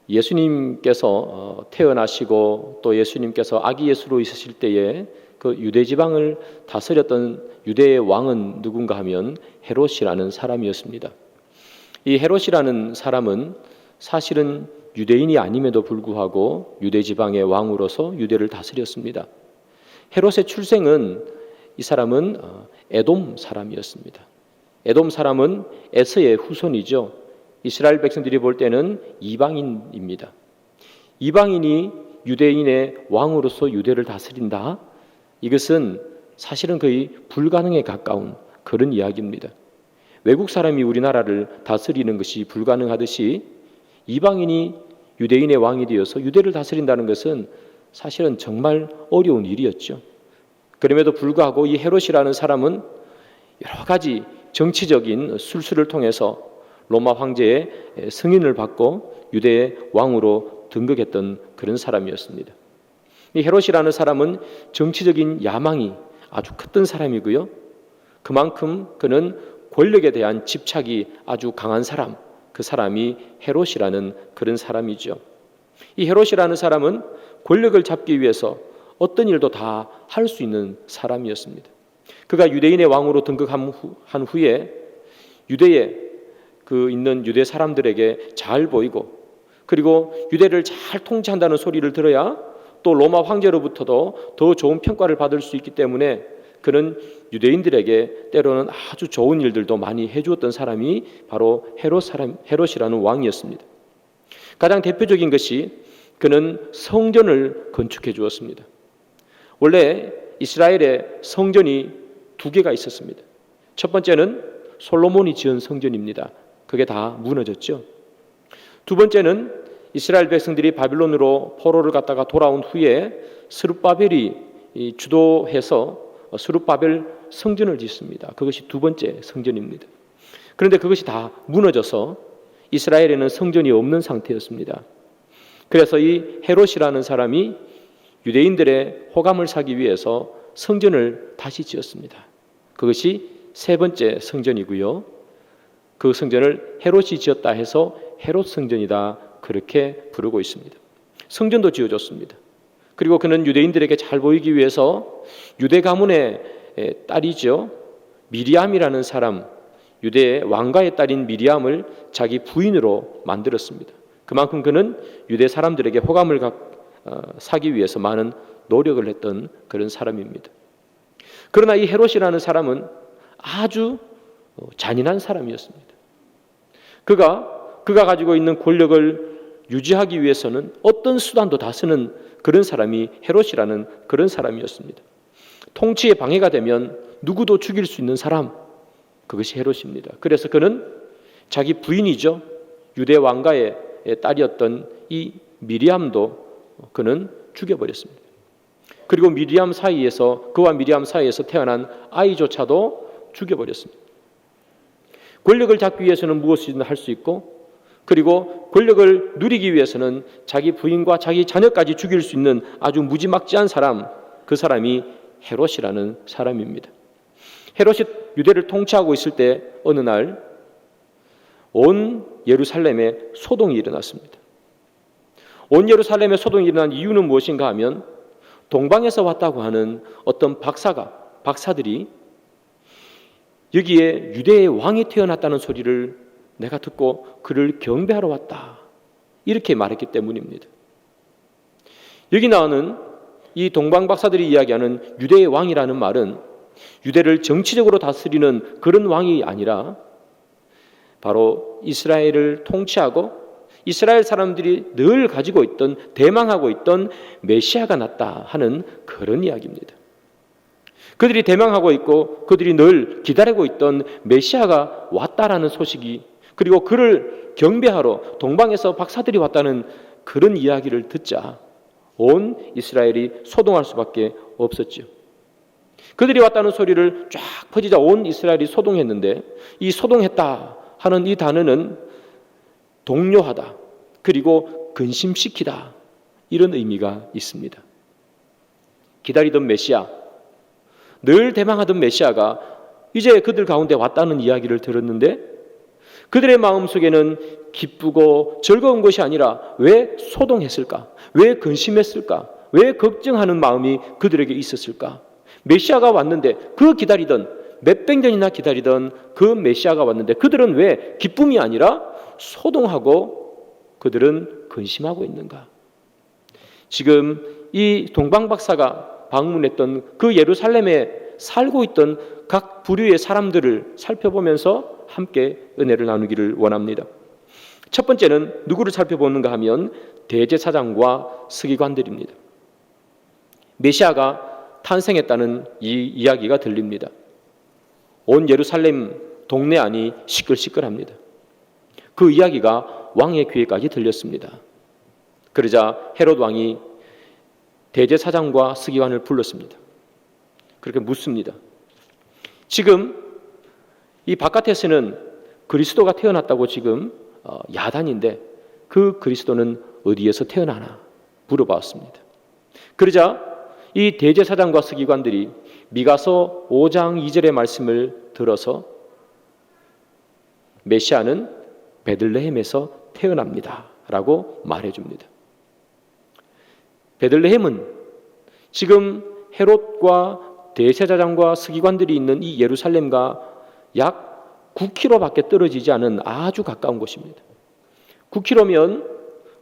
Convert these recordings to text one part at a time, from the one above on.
예수님께서 태어나시고 또 예수님께서 아기 예수로 있으실 때에 그 유대 지방을 다스렸던 유대의 왕은 누군가 하면 헤롯이라는 사람이었습니다. 이 헤롯이라는 사람은 사실은 유대인이 아님에도 불구하고 유대 지방의 왕으로서 유대를 다스렸습니다. 헤롯의 출생은 이 사람은 에돔 사람이었습니다. 에돔 사람은 에서의 후손이죠. 이스라엘 백성들이 볼 때는 이방인입니다. 이방인이 유대인의 왕으로서 유대를 다스린다? 이것은 사실은 거의 불가능에 가까운 그런 이야기입니다. 외국 사람이 우리나라를 다스리는 것이 불가능하듯이 이방인이 유대인의 왕이 되어서 유대를 다스린다는 것은 사실은 정말 어려운 일이었죠. 그럼에도 불구하고 이 헤롯이라는 사람은 여러 가지 정치적인 술수를 통해서 로마 황제의 승인을 받고 유대의 왕으로 등극했던 그런 사람이었습니다. 이 헤롯이라는 사람은 정치적인 야망이 아주 컸던 사람이고요. 그만큼 그는 권력에 대한 집착이 아주 강한 사람, 그 사람이 헤롯이라는 그런 사람이죠. 이 헤롯이라는 사람은 권력을 잡기 위해서 어떤 일도 다 할 수 있는 사람이었습니다. 그가 유대인의 왕으로 등극한 후에 유대에 있는 유대 사람들에게 잘 보이고 그리고 유대를 잘 통치한다는 소리를 들어야 또 로마 황제로부터도 더 좋은 평가를 받을 수 있기 때문에 그는 유대인들에게 때로는 아주 좋은 일들도 많이 해주었던 사람이 바로 헤롯이라는 왕이었습니다. 가장 대표적인 것이 그는 성전을 건축해 주었습니다. 원래 이스라엘에 성전이 두 개가 있었습니다. 첫 번째는 솔로몬이 지은 성전입니다. 그게 다 무너졌죠. 두 번째는 이스라엘 백성들이 바빌론으로 포로를 갔다가 돌아온 후에 스룹바벨이 주도해서 스룹바벨 성전을 짓습니다. 그것이 두 번째 성전입니다. 그런데 그것이 다 무너져서 이스라엘에는 성전이 없는 상태였습니다. 그래서 이 헤롯이라는 사람이 유대인들의 호감을 사기 위해서 성전을 다시 지었습니다. 그것이 세 번째 성전이고요. 그 성전을 헤롯이 지었다 해서 헤롯 성전이다 그렇게 부르고 있습니다. 성전도 지어줬습니다. 그리고 그는 유대인들에게 잘 보이기 위해서 유대 가문의 딸이죠. 미리암이라는 사람, 유대의 왕가의 딸인 미리암을 자기 부인으로 만들었습니다. 그만큼 그는 유대 사람들에게 호감을 사기 위해서 많은 노력을 했던 그런 사람입니다. 그러나 이 헤롯이라는 사람은 아주 잔인한 사람이었습니다. 그가 가지고 있는 권력을 유지하기 위해서는 어떤 수단도 다 쓰는 그런 사람이 헤롯이라는 그런 사람이었습니다. 통치에 방해가 되면 누구도 죽일 수 있는 사람, 그것이 헤롯입니다. 그래서 그는 자기 부인이죠. 유대 왕가의 딸이었던 이 미리암도 그는 죽여버렸습니다. 그리고 그와 미리암 사이에서 태어난 아이조차도 죽여버렸습니다. 권력을 잡기 위해서는 무엇이든 할 수 있고 그리고 권력을 누리기 위해서는 자기 부인과 자기 자녀까지 죽일 수 있는 아주 무지막지한 사람, 그 사람이 헤롯이라는 사람입니다. 헤롯이 유대를 통치하고 있을 때 어느 날 온 예루살렘에 소동이 일어났습니다. 온 예루살렘에 소동이 일어난 이유는 무엇인가 하면 동방에서 왔다고 하는 어떤 박사들이 여기에 유대의 왕이 태어났다는 소리를 내가 듣고 그를 경배하러 왔다, 이렇게 말했기 때문입니다. 여기 나오는 이 동방 박사들이 이야기하는 유대의 왕이라는 말은 유대를 정치적으로 다스리는 그런 왕이 아니라 바로 이스라엘을 통치하고 이스라엘 사람들이 늘 가지고 있던, 대망하고 있던 메시아가 났다 하는 그런 이야기입니다. 그들이 대망하고 있고 그들이 늘 기다리고 있던 메시아가 왔다라는 소식이, 그리고 그를 경배하러 동방에서 박사들이 왔다는 그런 이야기를 듣자 온 이스라엘이 소동할 수밖에 없었죠. 그들이 왔다는 소리를 쫙 퍼지자 온 이스라엘이 소동했는데, 이 소동했다 하는 이 단어는 동요하다, 그리고 근심시키다, 이런 의미가 있습니다. 기다리던 메시아, 늘 대망하던 메시아가 이제 그들 가운데 왔다는 이야기를 들었는데 그들의 마음속에는 기쁘고 즐거운 것이 아니라 왜 소동했을까? 왜 근심했을까? 왜 걱정하는 마음이 그들에게 있었을까? 메시아가 왔는데 그 기다리던 몇백 년이나 기다리던 그 메시아가 왔는데 그들은 왜 기쁨이 아니라 소동하고 그들은 근심하고 있는가? 지금 이 동방 박사가 방문했던 그 예루살렘에 살고 있던 각 부류의 사람들을 살펴보면서 함께 은혜를 나누기를 원합니다. 첫 번째는 누구를 살펴보는가 하면 대제사장과 서기관들입니다. 메시아가 탄생했다는 이 이야기가 들립니다. 온 예루살렘 동네 안이 시끌시끌합니다. 그 이야기가 왕의 귀에까지 들렸습니다. 그러자 헤롯 왕이 대제사장과 서기관을 불렀습니다. 그렇게 묻습니다. 지금 이 바깥에서는 그리스도가 태어났다고 지금 야단인데 그 그리스도는 어디에서 태어나나 물어봤습니다. 그러자 이 대제사장과 서기관들이 미가서 5장 2절의 말씀을 들어서 메시아는 베들레헴에서 태어납니다 라고 말해줍니다. 베들레헴은 지금 헤롯과 대제사장과 서기관들이 있는 이 예루살렘과 약 9km밖에 떨어지지 않은 아주 가까운 곳입니다. 9km면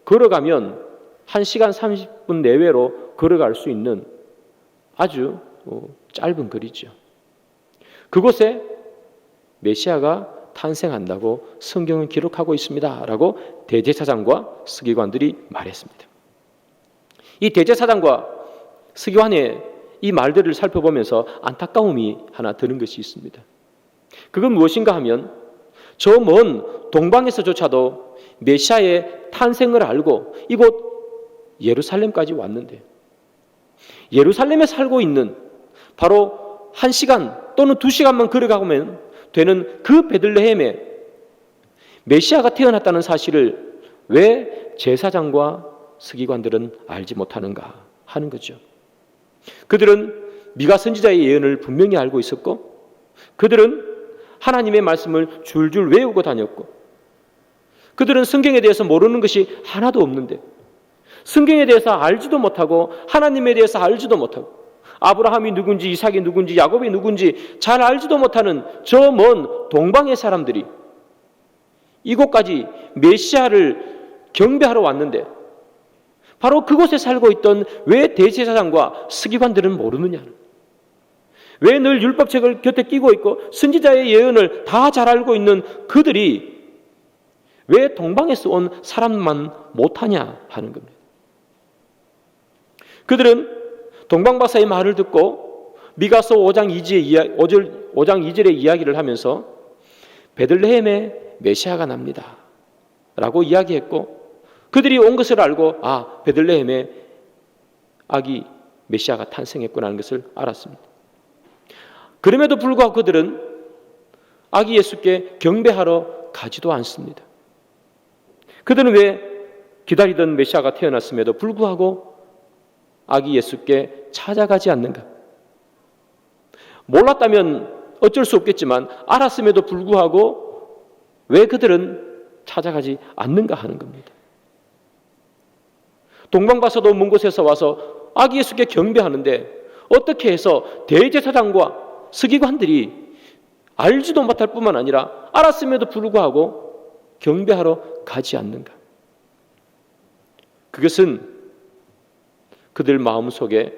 걸어가면 1시간 30분 내외로 걸어갈 수 있는 아주 짧은 거리죠. 그곳에 메시아가 탄생한다고 성경은 기록하고 있습니다 라고 대제사장과 서기관들이 말했습니다. 이 대제사장과 서기관의 이 말들을 살펴보면서 안타까움이 하나 드는 것이 있습니다. 그건 무엇인가 하면 저 먼 동방에서조차도 메시아의 탄생을 알고 이곳 예루살렘까지 왔는데 예루살렘에 살고 있는 바로 1시간 또는 2시간만 걸어가면 되는 그 베들레헴에 메시아가 태어났다는 사실을 왜 제사장과 서기관들은 알지 못하는가 하는 거죠. 그들은 미가 선지자의 예언을 분명히 알고 있었고 그들은 하나님의 말씀을 줄줄 외우고 다녔고 그들은 성경에 대해서 모르는 것이 하나도 없는데 성경에 대해서 알지도 못하고 하나님에 대해서 알지도 못하고 아브라함이 누군지 이삭이 누군지 야곱이 누군지 잘 알지도 못하는 저 먼 동방의 사람들이 이곳까지 메시아를 경배하러 왔는데 바로 그곳에 살고 있던 왜 대제사장과 서기관들은 모르느냐는, 왜 늘 율법책을 곁에 끼고 있고 선지자의 예언을 다 잘 알고 있는 그들이 왜 동방에서 온 사람만 못하냐 하는 겁니다. 그들은 동방박사의 말을 듣고 미가서 5장 2절의 이야기를 하면서 베들레헴에 메시아가 납니다 라고 이야기했고 그들이 온 것을 알고 베들레헴에 아기 메시아가 탄생했구나 하는 것을 알았습니다. 그럼에도 불구하고 그들은 아기 예수께 경배하러 가지도 않습니다. 그들은 왜 기다리던 메시아가 태어났음에도 불구하고 아기 예수께 찾아가지 않는가? 몰랐다면 어쩔 수 없겠지만 알았음에도 불구하고 왜 그들은 찾아가지 않는가 하는 겁니다. 동방바서도 먼 곳에서 와서 아기 예수께 경배하는데 어떻게 해서 대제사장과 서기관들이 알지도 못할 뿐만 아니라 알았음에도 불구하고 경배하러 가지 않는가? 그것은 그들 마음속에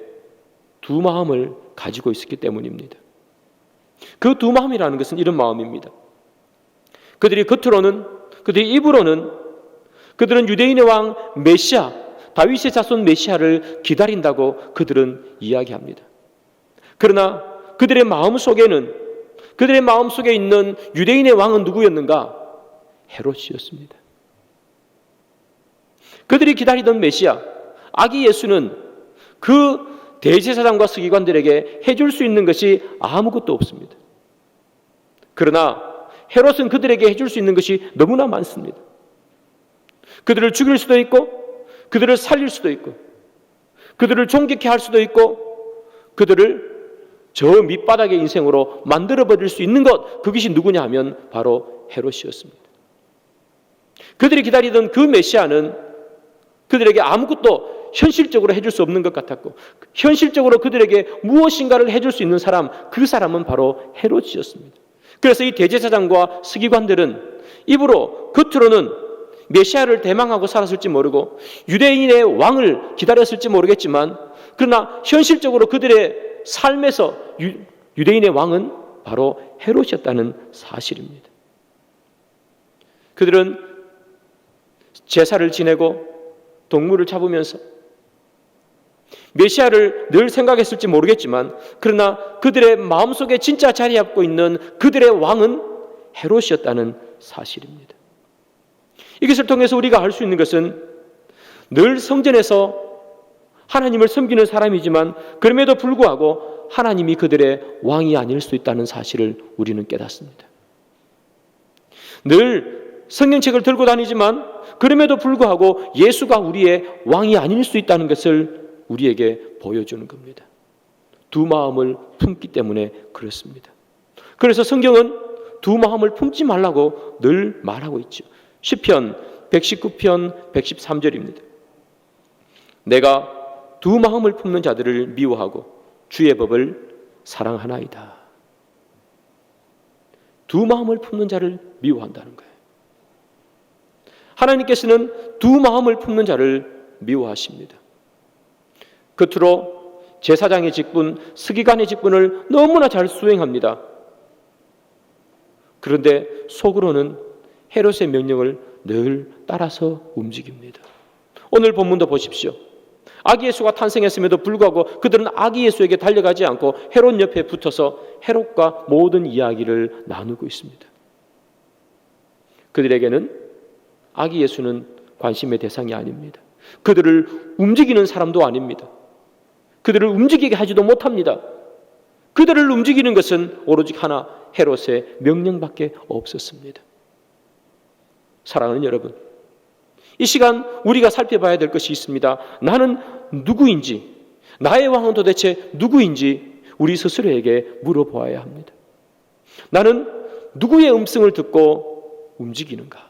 두 마음을 가지고 있었기 때문입니다. 그 두 마음이라는 것은 이런 마음입니다. 그들이 겉으로는, 그들이 입으로는 그들은 유대인의 왕 메시아, 다윗의 자손 메시아를 기다린다고 그들은 이야기합니다. 그러나 그들의 마음 속에는, 그들의 마음 속에 있는 유대인의 왕은 누구였는가? 헤롯이었습니다. 그들이 기다리던 메시아, 아기 예수는 그 대제사장과 서기관들에게 해줄 수 있는 것이 아무것도 없습니다. 그러나 헤롯은 그들에게 해줄 수 있는 것이 너무나 많습니다. 그들을 죽일 수도 있고 그들을 살릴 수도 있고 그들을 존귀케 할 수도 있고 그들을 저 밑바닥의 인생으로 만들어버릴 수 있는 것, 그것이 누구냐 하면 바로 헤롯이었습니다. 그들이 기다리던 그 메시아는 그들에게 아무것도 현실적으로 해줄 수 없는 것 같았고, 현실적으로 그들에게 무엇인가를 해줄 수 있는 사람, 그 사람은 바로 헤롯이었습니다. 그래서 이 대제사장과 서기관들은 입으로, 겉으로는 메시아를 대망하고 살았을지 모르고 유대인의 왕을 기다렸을지 모르겠지만, 그러나 현실적으로 그들의 삶에서 유대인의 왕은 바로 헤롯이었다는 사실입니다. 그들은 제사를 지내고 동물을 잡으면서 메시아를 늘 생각했을지 모르겠지만, 그러나 그들의 마음속에 진짜 자리 잡고 있는 그들의 왕은 헤롯이었다는 사실입니다. 이것을 통해서 우리가 알 수 있는 것은 늘 성전에서 하나님을 섬기는 사람이지만 그럼에도 불구하고 하나님이 그들의 왕이 아닐 수 있다는 사실을 우리는 깨닫습니다. 늘 성경책을 들고 다니지만 그럼에도 불구하고 예수가 우리의 왕이 아닐 수 있다는 것을 우리에게 보여주는 겁니다. 두 마음을 품기 때문에 그렇습니다. 그래서 성경은 두 마음을 품지 말라고 늘 말하고 있죠. 시편 119편 113절입니다. 내가 두 마음을 품는 자들을 미워하고 주의 법을 사랑하나이다. 두 마음을 품는 자를 미워한다는 거예요. 하나님께서는 두 마음을 품는 자를 미워하십니다. 겉으로 제사장의 직분, 서기관의 직분을 너무나 잘 수행합니다. 그런데 속으로는 헤롯의 명령을 늘 따라서 움직입니다. 오늘 본문도 보십시오. 아기 예수가 탄생했음에도 불구하고 그들은 아기 예수에게 달려가지 않고 헤롯 옆에 붙어서 헤롯과 모든 이야기를 나누고 있습니다. 그들에게는 아기 예수는 관심의 대상이 아닙니다. 그들을 움직이는 사람도 아닙니다. 그들을 움직이게 하지도 못합니다. 그들을 움직이는 것은 오로지 하나, 헤롯의 명령밖에 없었습니다. 사랑하는 여러분, 이 시간 우리가 살펴봐야 될 것이 있습니다. 나는 누구인지, 나의 왕은 도대체 누구인지 우리 스스로에게 물어보아야 합니다. 나는 누구의 음성을 듣고 움직이는가?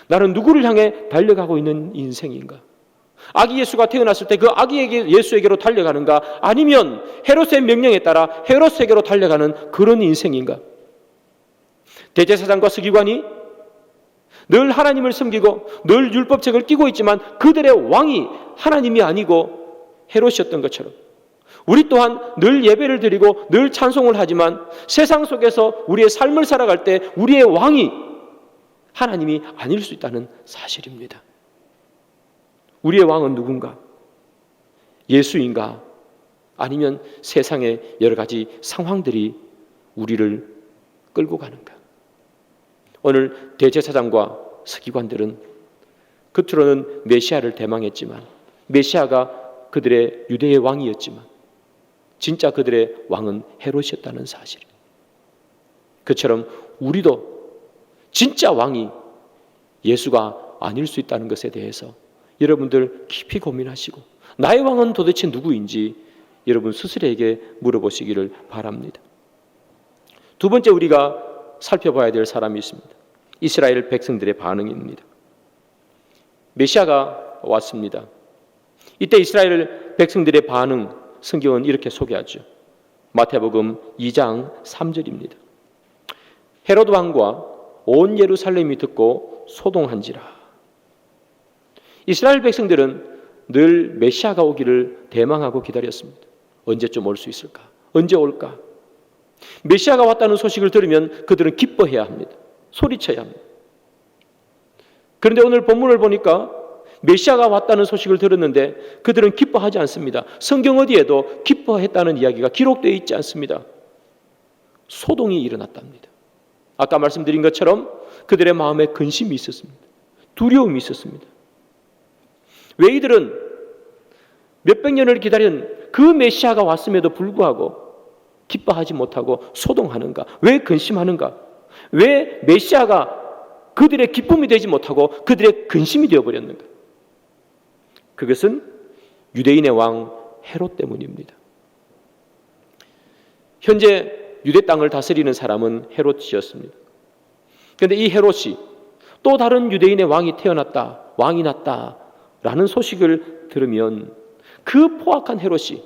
나는 누구를 향해 달려가고 있는 인생인가? 아기 예수가 태어났을 때 그 아기 예수에게로 달려가는가? 아니면 헤롯의 명령에 따라 헤롯에게로 달려가는 그런 인생인가? 대제사장과 서기관이 늘 하나님을 섬기고 늘 율법책을 끼고 있지만 그들의 왕이 하나님이 아니고 헤롯이었던 것처럼, 우리 또한 늘 예배를 드리고 늘 찬송을 하지만 세상 속에서 우리의 삶을 살아갈 때 우리의 왕이 하나님이 아닐 수 있다는 사실입니다. 우리의 왕은 누군가? 예수인가? 아니면 세상의 여러 가지 상황들이 우리를 끌고 가는가? 오늘 대제사장과 서기관들은 겉으로는 메시아를 대망했지만, 메시아가 그들의 유대의 왕이었지만 진짜 그들의 왕은 헤롯이었다는 사실. 그처럼 우리도 진짜 왕이 예수가 아닐 수 있다는 것에 대해서 여러분들 깊이 고민하시고 나의 왕은 도대체 누구인지 여러분 스스로에게 물어보시기를 바랍니다. 두 번째 우리가 살펴봐야 될 사람이 있습니다. 이스라엘 백성들의 반응입니다. 메시아가 왔습니다. 이때 이스라엘 백성들의 반응, 성경은 이렇게 소개하죠. 마태복음 2장 3절입니다. 헤롯 왕과 온 예루살렘이 듣고 소동한지라. 이스라엘 백성들은 늘 메시아가 오기를 대망하고 기다렸습니다. 언제쯤 올 수 있을까? 언제 올까? 메시아가 왔다는 소식을 들으면 그들은 기뻐해야 합니다. 소리쳐야 합니다. 그런데 오늘 본문을 보니까 메시아가 왔다는 소식을 들었는데 그들은 기뻐하지 않습니다. 성경 어디에도 기뻐했다는 이야기가 기록되어 있지 않습니다. 소동이 일어났답니다. 아까 말씀드린 것처럼 그들의 마음에 근심이 있었습니다. 두려움이 있었습니다. 왜 이들은 몇백 년을 기다린 그 메시아가 왔음에도 불구하고 기뻐하지 못하고 소동하는가? 왜 근심하는가? 왜 메시아가 그들의 기쁨이 되지 못하고 그들의 근심이 되어버렸는가? 그것은 유대인의 왕 헤롯 때문입니다. 현재 유대 땅을 다스리는 사람은 헤롯이었습니다. 그런데 이 헤롯이 또 다른 유대인의 왕이 태어났다, 왕이 났다라는 소식을 들으면 그 포악한 헤롯이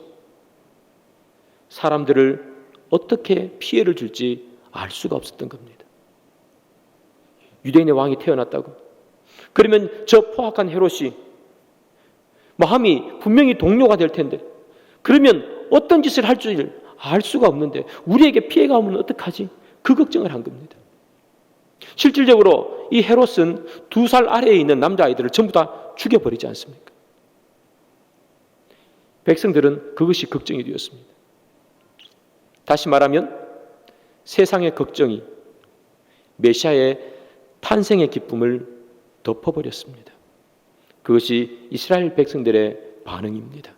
사람들을 어떻게 피해를 줄지 알 수가 없었던 겁니다. 유대인의 왕이 태어났다고? 그러면 저 포악한 헤롯이 마음이 분명히 동료가 될 텐데, 그러면 어떤 짓을 할 줄 알 수가 없는데 우리에게 피해가 오면 어떡하지? 그 걱정을 한 겁니다. 실질적으로 이 헤롯은 2살 아래에 있는 남자아이들을 전부 다 죽여버리지 않습니까? 백성들은 그것이 걱정이 되었습니다. 다시 말하면 세상의 걱정이 메시아의 탄생의 기쁨을 덮어버렸습니다. 그것이 이스라엘 백성들의 반응입니다.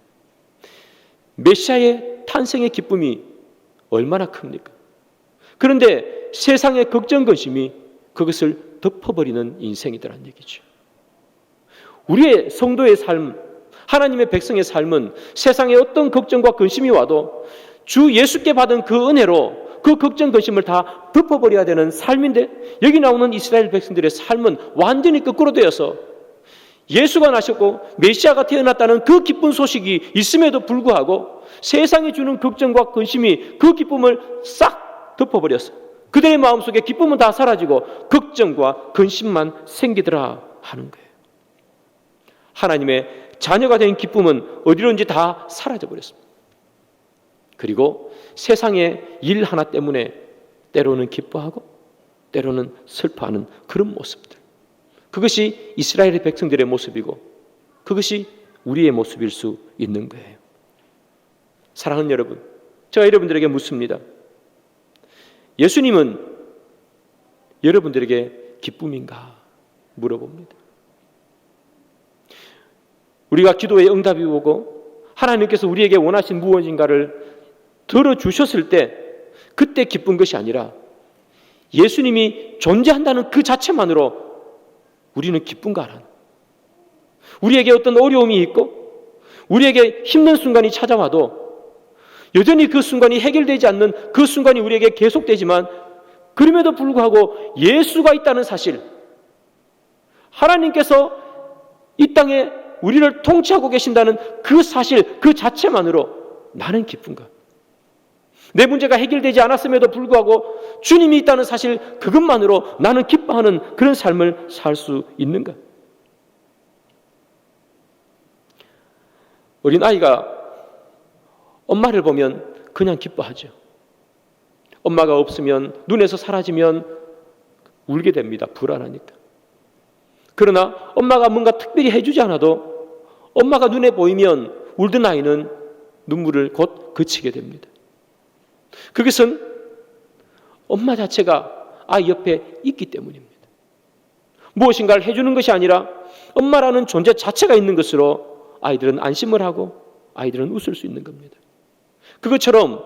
메시아의 탄생의 기쁨이 얼마나 큽니까? 그런데 세상의 걱정 근심이 그것을 덮어버리는 인생이더란 얘기죠. 우리의 성도의 삶, 하나님의 백성의 삶은 세상에 어떤 걱정과 근심이 와도 주 예수께 받은 그 은혜로 그 걱정 근심을 다 덮어버려야 되는 삶인데, 여기 나오는 이스라엘 백성들의 삶은 완전히 거꾸로 되어서 예수가 나셨고 메시아가 태어났다는 그 기쁜 소식이 있음에도 불구하고 세상이 주는 걱정과 근심이 그 기쁨을 싹 덮어버렸어. 그들의 마음속에 기쁨은 다 사라지고 걱정과 근심만 생기더라 하는 거예요. 하나님의 자녀가 된 기쁨은 어디론지 다 사라져버렸습니다. 그리고 세상의 일 하나 때문에 때로는 기뻐하고 때로는 슬퍼하는 그런 모습들, 그것이 이스라엘의 백성들의 모습이고 그것이 우리의 모습일 수 있는 거예요. 사랑하는 여러분, 제가 여러분들에게 묻습니다. 예수님은 여러분들에게 기쁨인가 물어봅니다. 우리가 기도에 응답이 오고 하나님께서 우리에게 원하신 무엇인가를 들어주셨을 때 그때 기쁜 것이 아니라 예수님이 존재한다는 그 자체만으로 우리는 기쁜가라는, 우리에게 어떤 어려움이 있고 우리에게 힘든 순간이 찾아와도 여전히 그 순간이 해결되지 않는 그 순간이 우리에게 계속되지만 그럼에도 불구하고 예수가 있다는 사실, 하나님께서 이 땅에 우리를 통치하고 계신다는 그 사실 그 자체만으로 나는 기쁜가? 내 문제가 해결되지 않았음에도 불구하고 주님이 있다는 사실 그것만으로 나는 기뻐하는 그런 삶을 살 수 있는가? 어린아이가 엄마를 보면 그냥 기뻐하죠. 엄마가 없으면, 눈에서 사라지면 울게 됩니다. 불안하니까. 그러나 엄마가 뭔가 특별히 해주지 않아도 엄마가 눈에 보이면 울던 아이는 눈물을 곧 그치게 됩니다. 그것은 엄마 자체가 아이 옆에 있기 때문입니다. 무엇인가를 해주는 것이 아니라 엄마라는 존재 자체가 있는 것으로 아이들은 안심을 하고 아이들은 웃을 수 있는 겁니다. 그것처럼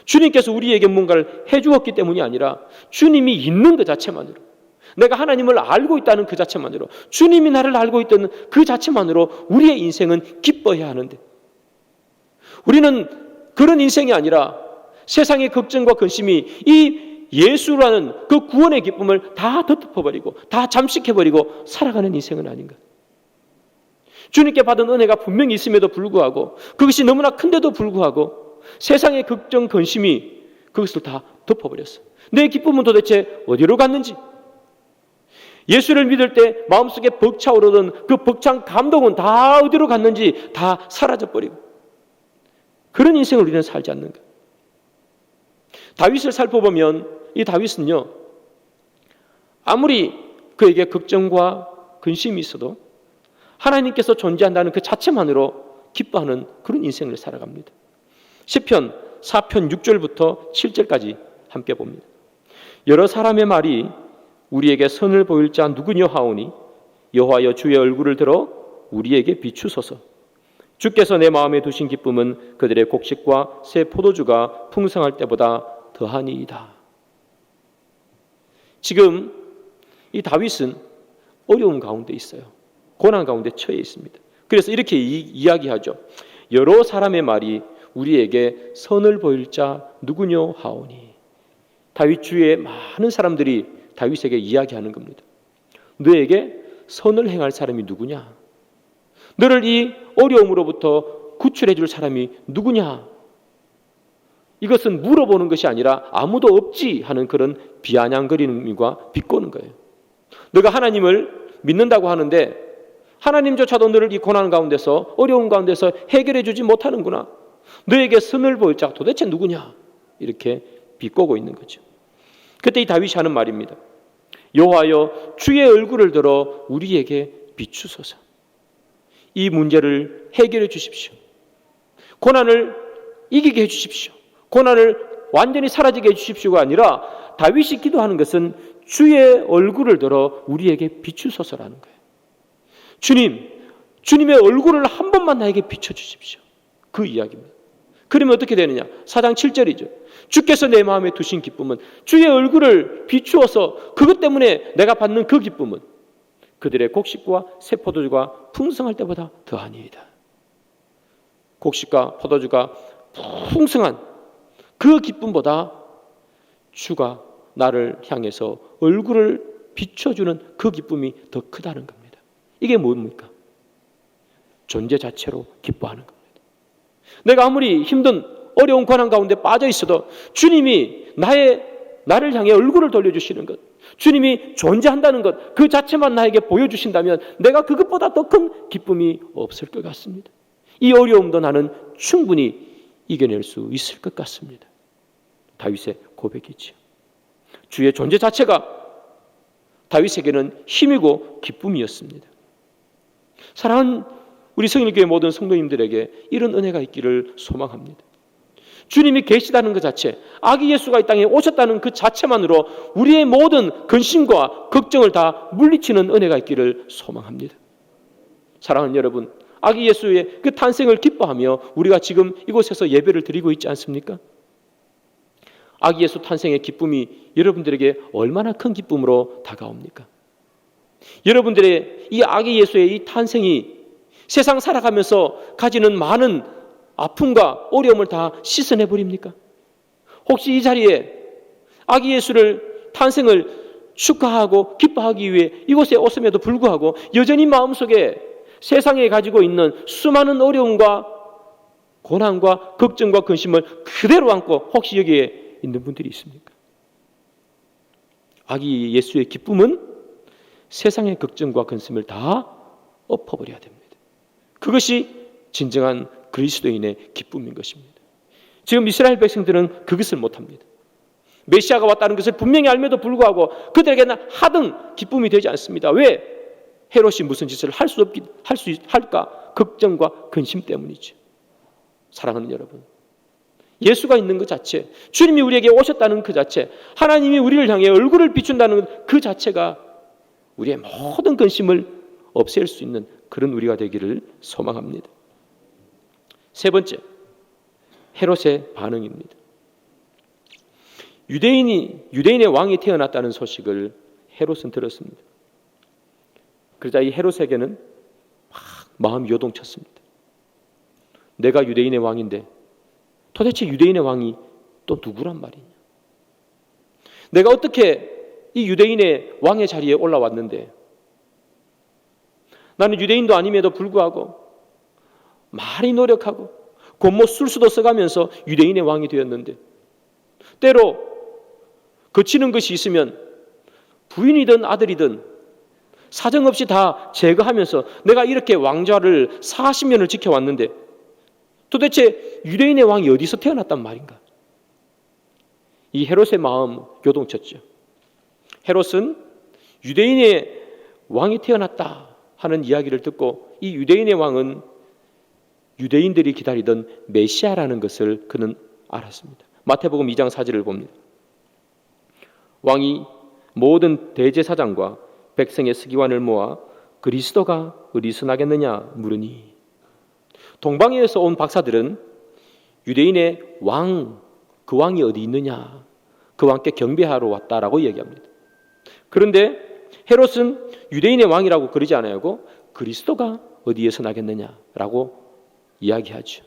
주님께서 우리에게 뭔가를 해주었기 때문이 아니라 주님이 있는 것 자체만으로, 내가 하나님을 알고 있다는 그 자체만으로, 주님이 나를 알고 있다는 그 자체만으로 우리의 인생은 기뻐해야 하는데, 우리는 그런 인생이 아니라 세상의 걱정과 근심이 이 예수라는 그 구원의 기쁨을 다 덮어버리고 다 잠식해버리고 살아가는 인생은 아닌가? 주님께 받은 은혜가 분명히 있음에도 불구하고, 그것이 너무나 큰데도 불구하고 세상의 걱정 근심이 그것을 다 덮어버렸어. 내 기쁨은 도대체 어디로 갔는지, 예수를 믿을 때 마음속에 벅차오르던 그 벅찬 감동은 다 어디로 갔는지 다 사라져버리고, 그런 인생을 우리는 살지 않는가? 다윗을 살펴보면 이 다윗은요, 아무리 그에게 걱정과 근심이 있어도 하나님께서 존재한다는 그 자체만으로 기뻐하는 그런 인생을 살아갑니다. 시편 4편 6절부터 7절까지 함께 봅니다. 여러 사람의 말이 우리에게 선을 보일 자 누구냐 하오니 여호와여 주의 얼굴을 들어 우리에게 비추소서. 주께서 내 마음에 두신 기쁨은 그들의 곡식과 새 포도주가 풍성할 때보다 더하니이다. 지금 이 다윗은 어려움 가운데 있어요. 고난 가운데 처해 있습니다. 그래서 이렇게 이야기하죠. 여러 사람의 말이 우리에게 선을 보일 자 누구뇨 하오니. 다윗 주위에 많은 사람들이 다윗에게 이야기하는 겁니다. 너에게 선을 행할 사람이 누구냐? 너를 이 어려움으로부터 구출해 줄 사람이 누구냐? 이것은 물어보는 것이 아니라 아무도 없지 하는 그런 비아냥거림과 비꼬는 거예요. 너가 하나님을 믿는다고 하는데 하나님조차도 너를 이 고난 가운데서 어려움 가운데서 해결해 주지 못하는구나. 너에게 선을 보일 자가 도대체 누구냐? 이렇게 비꼬고 있는 거죠. 그때 이 다윗이 하는 말입니다. 여호와여 주의 얼굴을 들어 우리에게 비추소서. 이 문제를 해결해 주십시오. 고난을 이기게 해 주십시오. 고난을 완전히 사라지게 해 주십시오가 아니라 다윗이 기도하는 것은 주의 얼굴을 들어 우리에게 비추소서라는 거예요. 주님, 주님의 얼굴을 한 번만 나에게 비춰주십시오. 그 이야기입니다. 그러면 어떻게 되느냐? 4장 7절이죠. 주께서 내 마음에 두신 기쁨은 주의 얼굴을 비추어서 그것 때문에 내가 받는 그 기쁨은 그들의 곡식과 새 포도주가 풍성할 때보다 더하니이다. 곡식과 포도주가 풍성한 그 기쁨보다 주가 나를 향해서 얼굴을 비춰주는 그 기쁨이 더 크다는 겁니다. 이게 뭡니까? 존재 자체로 기뻐하는 겁니다. 내가 아무리 힘든 어려운 고난 가운데 빠져 있어도 주님이 나를 향해 얼굴을 돌려주시는 것, 주님이 존재한다는 것, 그 자체만 나에게 보여주신다면 내가 그것보다 더 큰 기쁨이 없을 것 같습니다. 이 어려움도 나는 충분히 이겨낼 수 있을 것 같습니다. 다윗의 고백이지요. 주의 존재 자체가 다윗에게는 힘이고 기쁨이었습니다. 사랑하는 우리 성일교회 모든 성도님들에게 이런 은혜가 있기를 소망합니다. 주님이 계시다는 것 자체, 아기 예수가 이 땅에 오셨다는 그 자체만으로 우리의 모든 근심과 걱정을 다 물리치는 은혜가 있기를 소망합니다. 사랑하는 여러분, 아기 예수의 그 탄생을 기뻐하며 우리가 지금 이곳에서 예배를 드리고 있지 않습니까? 아기 예수 탄생의 기쁨이 여러분들에게 얼마나 큰 기쁨으로 다가옵니까? 여러분들의 이 아기 예수의 이 탄생이 세상 살아가면서 가지는 많은 아픔과 어려움을 다 씻어내 버립니까? 혹시 이 자리에 아기 예수를 탄생을 축하하고 기뻐하기 위해 이곳에 오심에도 불구하고 여전히 마음속에 세상에 가지고 있는 수많은 어려움과 고난과 걱정과 근심을 그대로 안고 혹시 여기에 있는 분들이 있습니까? 아기 예수의 기쁨은 세상의 걱정과 근심을 다 엎어버려야 됩니다. 그것이 진정한 그리스도인의 기쁨인 것입니다. 지금 이스라엘 백성들은 그것을 못합니다. 메시아가 왔다는 것을 분명히 알면도 불구하고 그들에게는 하등 기쁨이 되지 않습니다. 왜? 헤롯이 무슨 짓을 할까? 걱정과 근심 때문이죠. 사랑하는 여러분, 예수가 있는 것 자체, 주님이 우리에게 오셨다는 그 자체, 하나님이 우리를 향해 얼굴을 비춘다는 그 자체가 우리의 모든 근심을 없앨 수 있는 그런 우리가 되기를 소망합니다. 세 번째, 헤롯의 반응입니다. 유대인의 왕이 태어났다는 소식을 헤롯은 들었습니다. 그러자 이 헤롯에게는 막 마음이 요동쳤습니다. 내가 유대인의 왕인데 도대체 유대인의 왕이 또 누구란 말이냐? 내가 어떻게 이 유대인의 왕의 자리에 올라왔는데 나는 유대인도 아님에도 불구하고 많이 노력하고 곤모 술수도 써가면서 유대인의 왕이 되었는데 때로 거치는 것이 있으면 부인이든 아들이든 사정없이 다 제거하면서 내가 이렇게 왕좌를 40년을 지켜왔는데 도대체 유대인의 왕이 어디서 태어났단 말인가? 이 헤롯의 마음 요동쳤죠. 헤롯은 유대인의 왕이 태어났다 하는 이야기를 듣고 이 유대인의 왕은 유대인들이 기다리던 메시아라는 것을 그는 알았습니다. 마태복음 2장 4절을 봅니다. 왕이 모든 대제사장과 백성의 서기관을 모아 그리스도가 어디서 나겠느냐 물으니 동방에서 온 박사들은 유대인의 왕, 그 왕이 어디 있느냐, 그 왕께 경배하러 왔다라고 얘기합니다. 그런데 헤롯은 유대인의 왕이라고 그러지 않아요. 그리스도가 어디에서 나겠느냐라고 이야기하죠.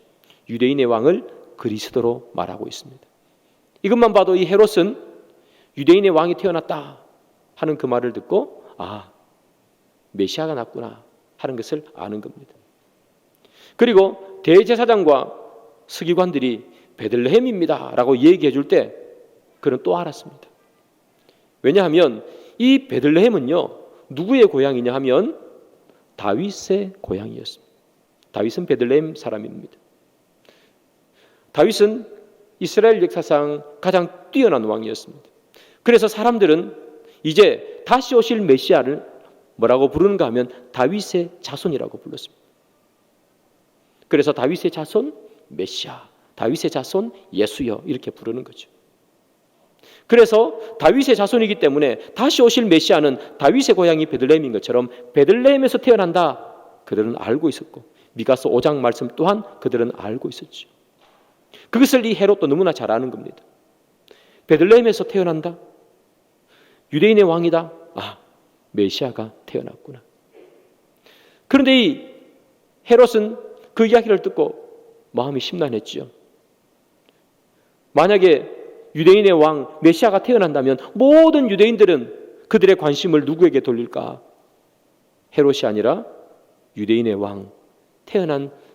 유대인의 왕을 그리스도로 말하고 있습니다. 이것만 봐도 이 헤롯은 유대인의 왕이 태어났다 하는 그 말을 듣고 메시아가 났구나 하는 것을 아는 겁니다. 그리고 대제사장과 서기관들이 베들레헴입니다 라고 얘기해 줄 때 그는 또 알았습니다. 왜냐하면 이 베들레헴은요, 누구의 고향이냐 하면 다윗의 고향이었습니다. 다윗은 베들레헴 사람입니다. 다윗은 이스라엘 역사상 가장 뛰어난 왕이었습니다. 그래서 사람들은 이제 다시 오실 메시아를 뭐라고 부르는가 하면 다윗의 자손이라고 불렀습니다. 그래서 다윗의 자손 메시아, 다윗의 자손 예수여 이렇게 부르는 거죠. 그래서 다윗의 자손이기 때문에 다시 오실 메시아는 다윗의 고향이 베들레헴인 것처럼 베들레헴에서 태어난다 그들은 알고 있었고, 미가서 5장 말씀 또한 그들은 알고 있었죠. 그것을 이 헤롯도 너무나 잘 아는 겁니다. 베들레헴에서 태어난다, 유대인의 왕이다, 메시아가 태어났구나. 그런데 이 헤롯은 그 이야기를 듣고 마음이 심란했지요. 만약에 유대인의 왕 메시아가 태어난다면 모든 유대인들은 그들의 관심을 누구에게 돌릴까? 헤롯이 아니라 유대인의 왕,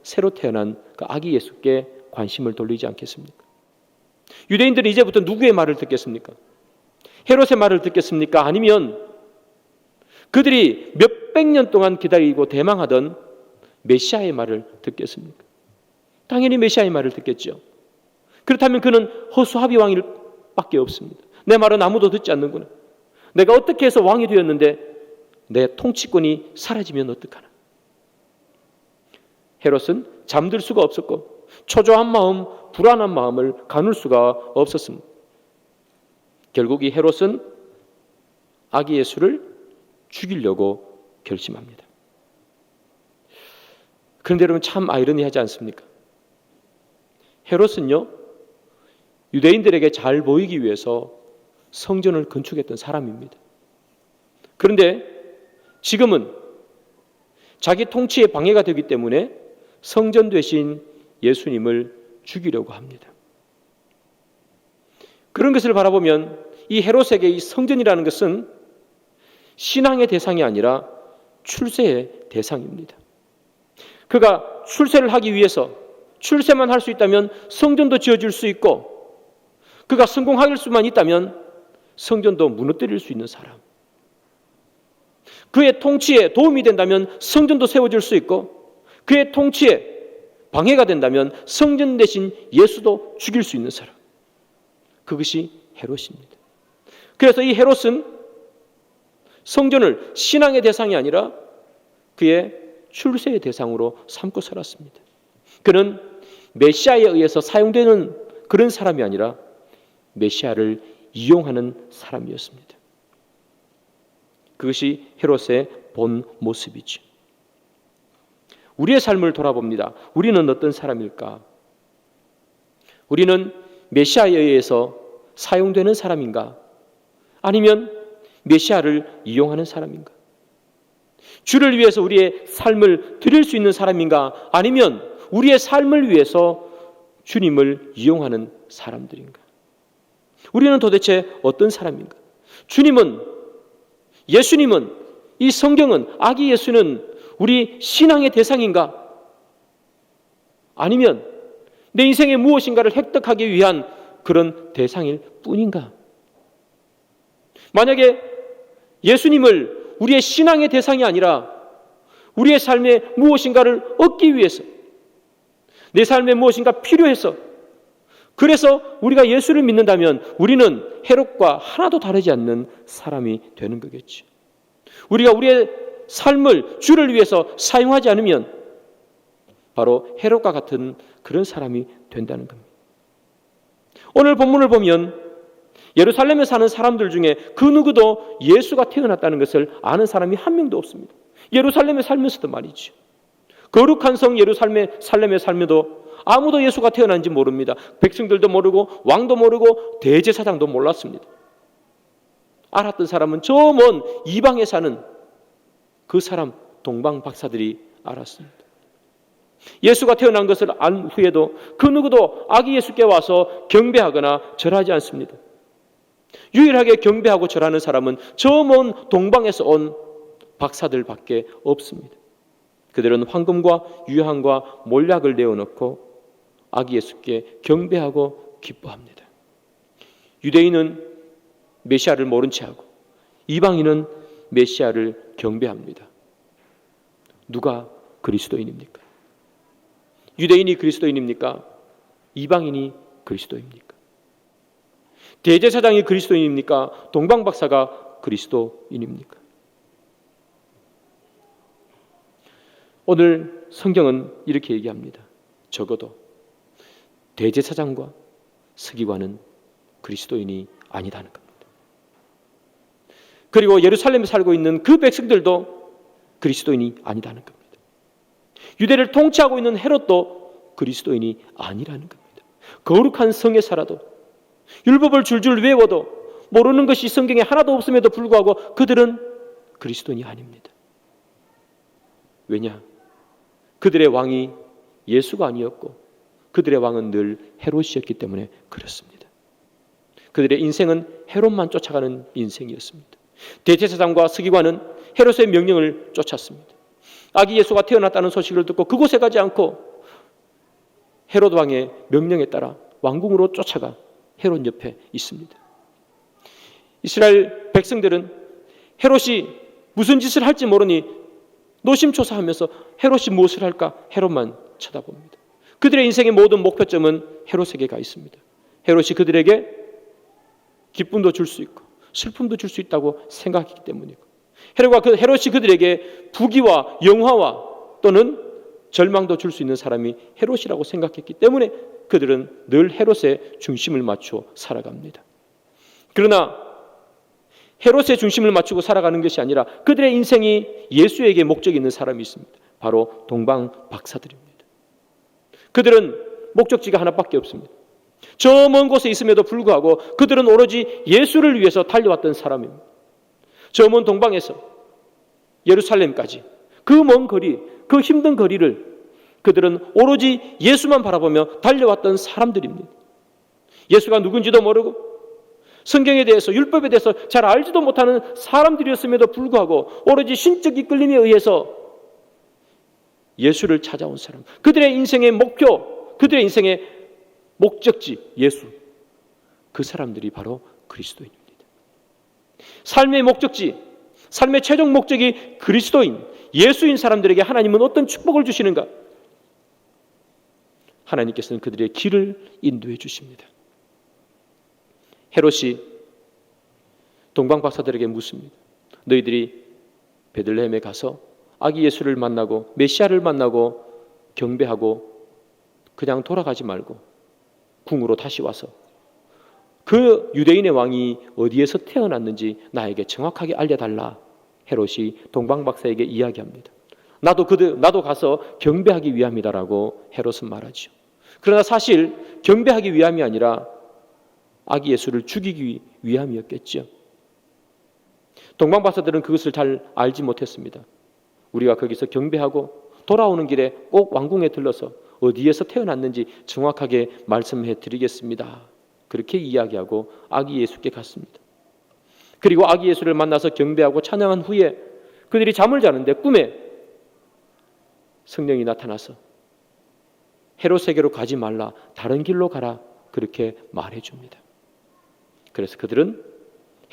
새로 태어난 그 아기 예수께 관심을 돌리지 않겠습니까? 유대인들은 이제부터 누구의 말을 듣겠습니까? 헤롯의 말을 듣겠습니까? 아니면 그들이 몇백 년 동안 기다리고 대망하던 메시아의 말을 듣겠습니까? 당연히 메시아의 말을 듣겠죠. 그렇다면 그는 허수아비 왕일 밖에 없습니다. 내 말은 아무도 듣지 않는구나. 내가 어떻게 해서 왕이 되었는데 내 통치권이 사라지면 어떡하나. 헤롯은 잠들 수가 없었고 초조한 마음, 불안한 마음을 가눌 수가 없었습니다. 결국 이 헤롯은 아기 예수를 죽이려고 결심합니다. 그런데 여러분 참 아이러니하지 않습니까? 헤롯은요, 유대인들에게 잘 보이기 위해서 성전을 건축했던 사람입니다. 그런데 지금은 자기 통치에 방해가 되기 때문에 성전 되신 예수님을 죽이려고 합니다. 그런 것을 바라보면 이 헤롯에게 이 성전이라는 것은 신앙의 대상이 아니라 출세의 대상입니다. 그가 출세를 하기 위해서 출세만 할 수 있다면 성전도 지어줄 수 있고, 그가 성공할 수만 있다면 성전도 무너뜨릴 수 있는 사람, 그의 통치에 도움이 된다면 성전도 세워줄 수 있고, 그의 통치에 방해가 된다면 성전 대신 예수도 죽일 수 있는 사람, 그것이 헤롯입니다. 그래서 이 헤롯은 성전을 신앙의 대상이 아니라 그의 출세의 대상으로 삼고 살았습니다. 그는 메시아에 의해서 사용되는 그런 사람이 아니라 메시아를 이용하는 사람이었습니다. 그것이 헤롯의 본 모습이죠. 우리의 삶을 돌아봅니다. 우리는 어떤 사람일까? 우리는 메시아에 의해서 사용되는 사람인가? 아니면 메시아를 이용하는 사람인가? 주를 위해서 우리의 삶을 드릴 수 있는 사람인가? 아니면 우리의 삶을 위해서 주님을 이용하는 사람들인가? 우리는 도대체 어떤 사람인가? 예수님은, 이 성경은, 아기 예수는 우리 신앙의 대상인가? 아니면 내 인생의 무엇인가를 획득하기 위한 그런 대상일 뿐인가? 만약에 예수님을 우리의 신앙의 대상이 아니라 우리의 삶에 무엇인가를 얻기 위해서, 내 삶에 무엇인가 필요해서, 그래서 우리가 예수를 믿는다면 우리는 헤롯과 하나도 다르지 않는 사람이 되는 거겠죠. 우리가 우리의 삶을 주를 위해서 사용하지 않으면 바로 헤롯과 같은 그런 사람이 된다는 겁니다. 오늘 본문을 보면 예루살렘에 사는 사람들 중에 그 누구도 예수가 태어났다는 것을 아는 사람이 한 명도 없습니다. 예루살렘에 살면서도 말이죠. 거룩한 성 예루살렘에 살면도 아무도 예수가 태어난지 모릅니다. 백성들도 모르고 왕도 모르고 대제사장도 몰랐습니다. 알았던 사람은 저 먼 이방에 사는 그 사람 동방 박사들이 알았습니다. 예수가 태어난 것을 안 후에도 그 누구도 아기 예수께 와서 경배하거나 절하지 않습니다. 유일하게 경배하고 절하는 사람은 저 먼 동방에서 온 박사들밖에 없습니다. 그들은 황금과 유향과 몰약을 내어놓고 아기 예수께 경배하고 기뻐합니다. 유대인은 메시아를 모른 채 하고 이방인은 메시아를 경배합니다. 누가 그리스도인입니까? 유대인이 그리스도인입니까? 이방인이 그리스도입니까? 대제사장이 그리스도인입니까? 동방박사가 그리스도인입니까? 오늘 성경은 이렇게 얘기합니다. 적어도 대제사장과 서기관은 그리스도인이 아니다는 겁니다. 그리고 예루살렘에 살고 있는 그 백성들도 그리스도인이 아니다는 겁니다. 유대를 통치하고 있는 헤롯도 그리스도인이 아니라는 겁니다. 거룩한 성에 살아도 율법을 줄줄 외워도 모르는 것이 성경에 하나도 없음에도 불구하고 그들은 그리스도인이 아닙니다. 왜냐? 그들의 왕이 예수가 아니었고 그들의 왕은 늘 헤롯이었기 때문에 그렇습니다. 그들의 인생은 헤롯만 쫓아가는 인생이었습니다. 대제사장과 서기관은 헤롯의 명령을 쫓았습니다. 아기 예수가 태어났다는 소식을 듣고 그곳에 가지 않고 헤롯 왕의 명령에 따라 왕궁으로 쫓아가 헤롯 옆에 있습니다. 이스라엘 백성들은 헤롯이 무슨 짓을 할지 모르니 노심초사하면서 헤롯이 무엇을 할까 헤롯만 쳐다봅니다. 그들의 인생의 모든 목표점은 헤롯에게 가 있습니다. 헤롯이 그들에게 기쁨도 줄 수 있고 슬픔도 줄 수 있다고 생각했기 때문이고 헤롯이 그들에게 부귀와 영화와 또는 절망도 줄 수 있는 사람이 헤롯이라고 생각했기 때문에 그들은 늘 헤롯의 중심을 맞추어 살아갑니다. 그러나 헤롯의 중심을 맞추고 살아가는 것이 아니라 그들의 인생이 예수에게 목적이 있는 사람이 있습니다. 바로 동방 박사들입니다. 그들은 목적지가 하나밖에 없습니다. 저 먼 곳에 있음에도 불구하고 그들은 오로지 예수를 위해서 달려왔던 사람입니다. 저 먼 동방에서 예루살렘까지 그 먼 거리, 그 힘든 거리를 그들은 오로지 예수만 바라보며 달려왔던 사람들입니다. 예수가 누군지도 모르고 성경에 대해서 율법에 대해서 잘 알지도 못하는 사람들이었음에도 불구하고 오로지 신적 이끌림에 의해서 예수를 찾아온 사람, 그들의 인생의 목표, 그들의 인생의 목적지 예수, 그 사람들이 바로 그리스도인입니다. 삶의 목적지, 삶의 최종 목적이 그리스도인, 예수인 사람들에게 하나님은 어떤 축복을 주시는가? 하나님께서는 그들의 길을 인도해 주십니다. 헤롯이 동방 박사들에게 묻습니다. 너희들이 베들레헴에 가서 아기 예수를 만나고 메시아를 만나고 경배하고 그냥 돌아가지 말고 궁으로 다시 와서 그 유대인의 왕이 어디에서 태어났는지 나에게 정확하게 알려달라. 헤롯이 동방 박사에게 이야기합니다. 나도 가서 경배하기 위함이다라고 헤롯은 말하죠. 그러나 사실 경배하기 위함이 아니라 아기 예수를 죽이기 위함이었겠죠. 동방 박사들은 그것을 잘 알지 못했습니다. 우리가 거기서 경배하고 돌아오는 길에 꼭 왕궁에 들러서 어디에서 태어났는지 정확하게 말씀해 드리겠습니다. 그렇게 이야기하고 아기 예수께 갔습니다. 그리고 아기 예수를 만나서 경배하고 찬양한 후에 그들이 잠을 자는데 꿈에 성령이 나타나서 헤롯에게로 가지 말라, 다른 길로 가라, 그렇게 말해줍니다. 그래서 그들은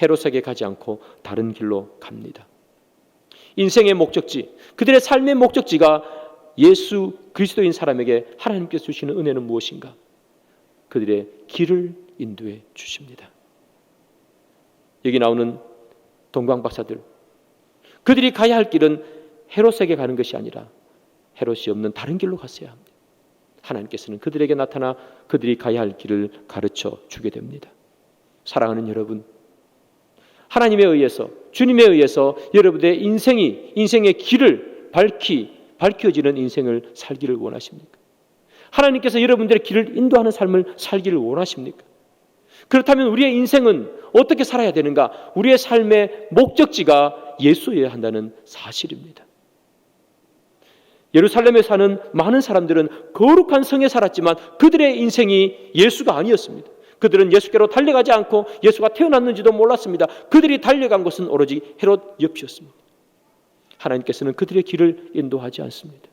헤롯에게 가지 않고 다른 길로 갑니다. 인생의 목적지, 그들의 삶의 목적지가 예수 그리스도인 사람에게 하나님께서 주시는 은혜는 무엇인가? 그들의 길을 인도해 주십니다. 여기 나오는 동방 박사들, 그들이 가야 할 길은 헤롯에게 가는 것이 아니라 헤롯이 없는 다른 길로 갔어야 합니다. 하나님께서는 그들에게 나타나 그들이 가야 할 길을 가르쳐 주게 됩니다. 사랑하는 여러분, 하나님에 의해서, 주님에 의해서 여러분의 인생의 길을 밝혀지는 인생을 살기를 원하십니까? 하나님께서 여러분들의 길을 인도하는 삶을 살기를 원하십니까? 그렇다면 우리의 인생은 어떻게 살아야 되는가? 우리의 삶의 목적지가 예수여야 한다는 사실입니다. 예루살렘에 사는 많은 사람들은 거룩한 성에 살았지만 그들의 인생이 예수가 아니었습니다. 그들은 예수께로 달려가지 않고 예수가 태어났는지도 몰랐습니다. 그들이 달려간 곳은 오로지 헤롯 옆이었습니다. 하나님께서는 그들의 길을 인도하지 않습니다.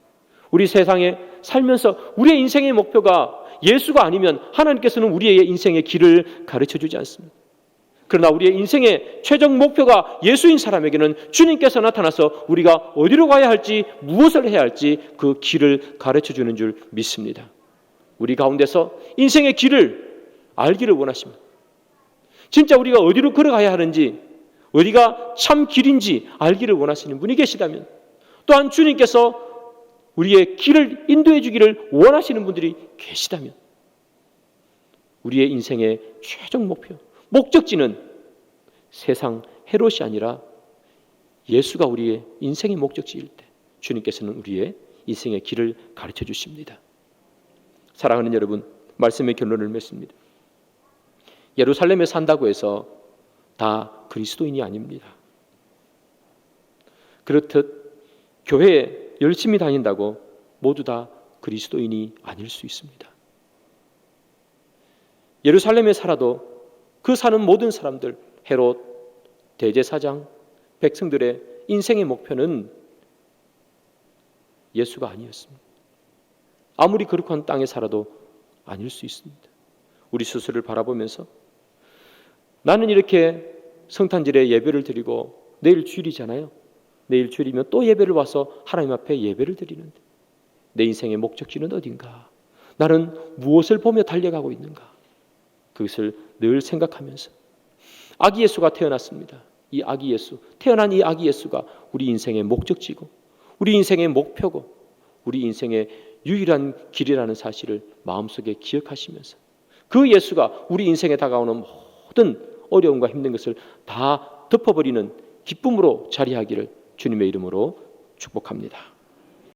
우리 세상에 살면서 우리의 인생의 목표가 예수가 아니면 하나님께서는 우리의 인생의 길을 가르쳐주지 않습니다. 그러나 우리의 인생의 최종 목표가 예수인 사람에게는 주님께서 나타나서 우리가 어디로 가야 할지, 무엇을 해야 할지 그 길을 가르쳐주는 줄 믿습니다. 우리 가운데서 인생의 길을 알기를 원하십니다. 진짜 우리가 어디로 걸어가야 하는지, 어디가 참 길인지 알기를 원하시는 분이 계시다면, 또한 주님께서 우리의 길을 인도해 주기를 원하시는 분들이 계시다면, 우리의 인생의 최종 목표, 목적지는 세상 헤롯이 아니라 예수가 우리의 인생의 목적지일 때 주님께서는 우리의 인생의 길을 가르쳐 주십니다. 사랑하는 여러분, 말씀의 결론을 맺습니다. 예루살렘에 산다고 해서 다 그리스도인이 아닙니다. 그렇듯 교회에 열심히 다닌다고 모두 다 그리스도인이 아닐 수 있습니다. 예루살렘에 살아도 그 사는 모든 사람들, 헤롯, 대제사장, 백성들의 인생의 목표는 예수가 아니었습니다. 아무리 거룩한 땅에 살아도 아닐 수 있습니다. 우리 스스로를 바라보면서 나는 이렇게 성탄절에 예배를 드리고 내일 주일이잖아요. 내일 주일이면 또 예배를 와서 하나님 앞에 예배를 드리는데 내 인생의 목적지는 어딘가? 나는 무엇을 보며 달려가고 있는가? 그것을 늘 생각하면서 아기 예수가 태어났습니다. 이 아기 예수, 태어난 이 아기 예수가 우리 인생의 목적지고 우리 인생의 목표고 우리 인생의 유일한 길이라는 사실을 마음속에 기억하시면서 그 예수가 우리 인생에 다가오는 모든 어려움과 힘든 것을 다 덮어버리는 기쁨으로 자리하기를 주님의 이름으로 축복합니다.